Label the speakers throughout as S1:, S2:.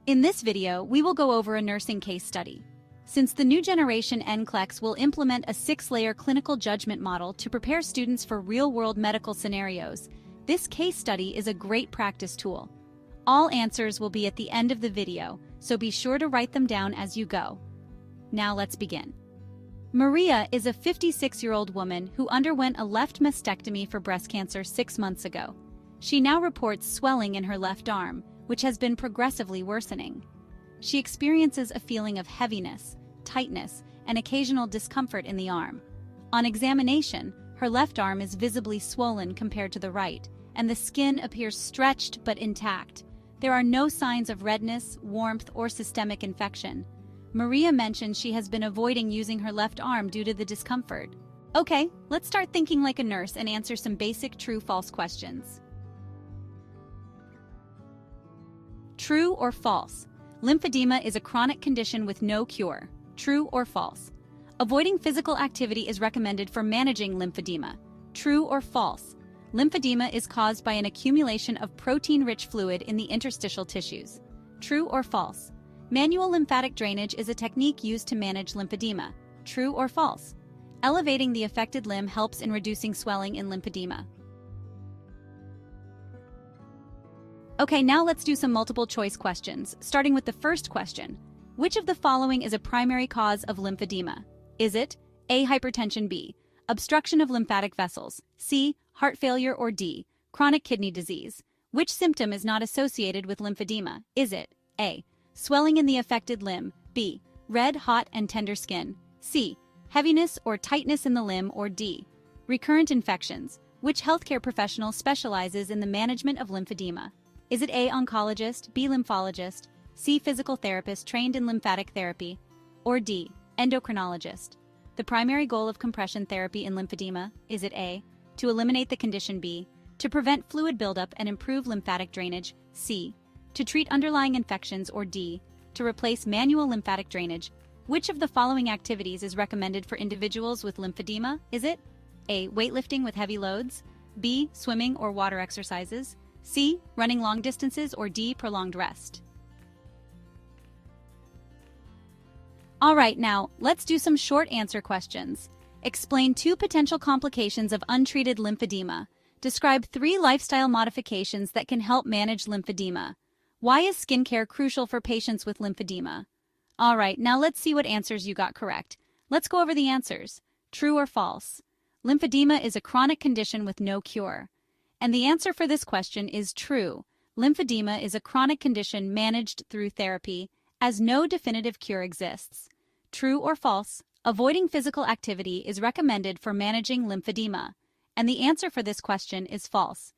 S1: In this video, we will go over a nursing case study. Since the new generation Nclex will implement a 6-layer clinical judgment model to prepare students for real-world medical scenarios, this case study is a great practice tool. All answers will be at the end of the video, so be sure to write them down as you go. Now let's begin. Maria is a 56-year-old woman who underwent a left mastectomy for breast cancer 6 months ago. She now reports swelling in her left arm, which has been progressively worsening. She experiences a feeling of heaviness, tightness, and occasional discomfort in the arm. On examination, her left arm is visibly swollen compared to the right, and the skin appears stretched but intact. There are no signs of redness, warmth, or systemic infection. Maria mentions she has been avoiding using her left arm due to the discomfort. Okay, let's start thinking like a nurse and answer some basic true-false questions. True or false? Lymphedema is a chronic condition with no cure. True or false? Avoiding physical activity is recommended for managing lymphedema. True or false? Lymphedema is caused by an accumulation of protein-rich fluid in the interstitial tissues. True or false? Manual lymphatic drainage is a technique used to manage lymphedema. True or false? Elevating the affected limb helps in reducing swelling in lymphedema. Okay, now let's do some multiple choice questions, starting with the first question. Which of the following is a primary cause of lymphedema? Is it A. Hypertension, B. Obstruction of lymphatic vessels, C. Heart failure, or D. Chronic kidney disease? Which symptom is not associated with lymphedema? Is it A. Swelling in the affected limb, B. Red, hot, and tender skin, C. Heaviness or tightness in the limb, or D. Recurrent infections? Which healthcare professional specializes in the management of lymphedema? Is it A. Oncologist, B. Lymphologist, C. Physical therapist trained in lymphatic therapy, or D. Endocrinologist? The primary goal of compression therapy in lymphedema, is it A. To eliminate the condition, B. To prevent fluid buildup and improve lymphatic drainage, C. To treat underlying infections, or D. To replace manual lymphatic drainage? Which of the following activities is recommended for individuals with lymphedema? Is it A. Weightlifting with heavy loads, B. Swimming or water exercises, C. Running long distances, or D. Prolonged rest? Alright, now, let's do some short answer questions. Explain 2 potential complications of untreated lymphedema. Describe 3 lifestyle modifications that can help manage lymphedema. Why is skincare crucial for patients with lymphedema? Alright, now let's see what answers you got correct. Let's go over the answers. True or false? Lymphedema is a chronic condition with no cure. And the answer for this question is true. Lymphedema is a chronic condition managed through therapy, as no definitive cure exists. True or false? Avoiding physical activity is recommended for managing lymphedema. And the answer for this question is false.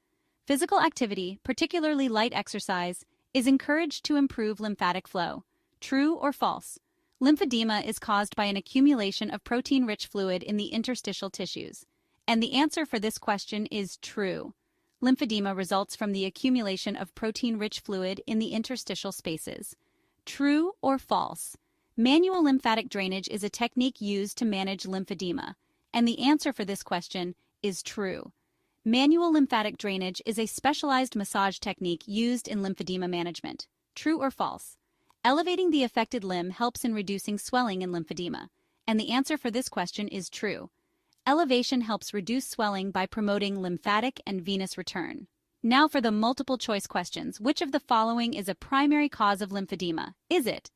S1: Physical activity, particularly light exercise, is encouraged to improve lymphatic flow. True or false? Lymphedema is caused by an accumulation of protein-rich fluid in the interstitial tissues. And the answer for this question is true. Lymphedema results from the accumulation of protein-rich fluid in the interstitial spaces. True or false? Manual lymphatic drainage is a technique used to manage lymphedema, and the answer for this question is true. Manual lymphatic drainage is a specialized massage technique used in lymphedema management. True or false? Elevating the affected limb helps in reducing swelling in lymphedema, and the answer for this question is true. Elevation helps reduce swelling by promoting lymphatic and venous return. Now for the multiple choice questions. Which of the following is a primary cause of lymphedema? Is it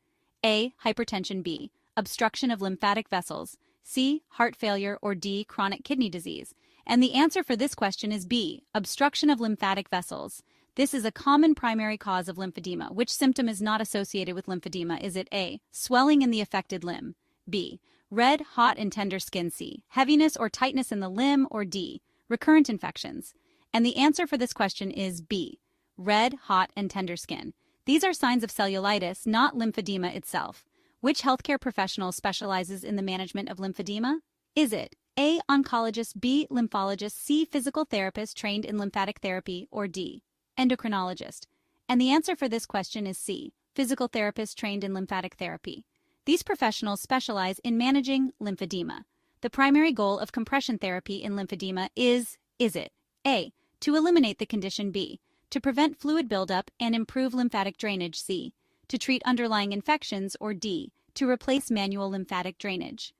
S1: A. Hypertension, B. Obstruction of lymphatic vessels, C. Heart failure, or D. Chronic kidney disease? And the answer for this question is B. Obstruction of lymphatic vessels. This is a common primary cause of lymphedema. Which symptom is not associated with lymphedema? Is it A. Swelling in the affected limb, B. Red, hot, and tender skin, C. Heaviness or tightness in the limb, or D. Recurrent infections? And the answer for this question is B. Red, hot, and tender skin. These are signs of cellulitis, not lymphedema itself. Which healthcare professional specializes in the management of lymphedema? Is it A. Oncologist, B. Lymphologist, C. Physical therapist trained in lymphatic therapy, or D. Endocrinologist? And the answer for this question is C. Physical therapist trained in lymphatic therapy. These professionals specialize in managing lymphedema. The primary goal of compression therapy in lymphedema is it A. To eliminate the condition, B. To prevent fluid buildup and improve lymphatic drainage, C. to treat underlying infections, or D, to replace manual lymphatic drainage?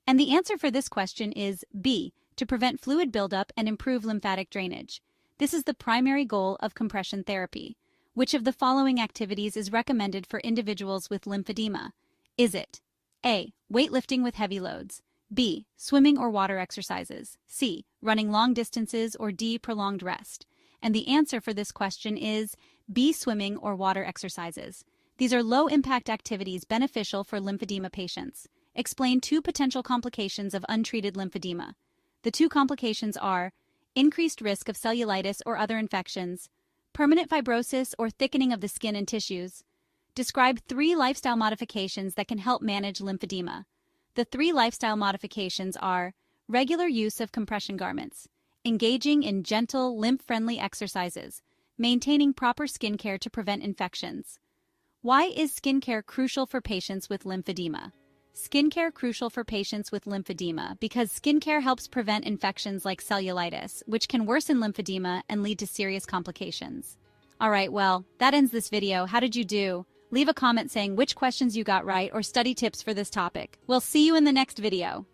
S1: And the answer for this question is B, to prevent fluid buildup and improve lymphatic drainage. This is the primary goal of compression therapy. Which of the following activities is recommended for individuals with lymphedema? Is it A, weightlifting with heavy loads, B, swimming or water exercises, C, running long distances, or D, prolonged rest? And the answer for this question is B, swimming or water exercises. These are low-impact activities beneficial for lymphedema patients. Explain 2 potential complications of untreated lymphedema. The 2 complications are increased risk of cellulitis or other infections, permanent fibrosis or thickening of the skin and tissues. Describe 3 lifestyle modifications that can help manage lymphedema. The 3 lifestyle modifications are regular use of compression garments, engaging in gentle, lymph-friendly exercises, maintaining proper skincare to prevent infections. Why is skincare crucial for patients with lymphedema? Skincare crucial for patients with lymphedema because skincare helps prevent infections like cellulitis, which can worsen lymphedema and lead to serious complications. Alright, well, that ends this video. How did you do? Leave a comment saying which questions you got right or study tips for this topic. We'll see you in the next video.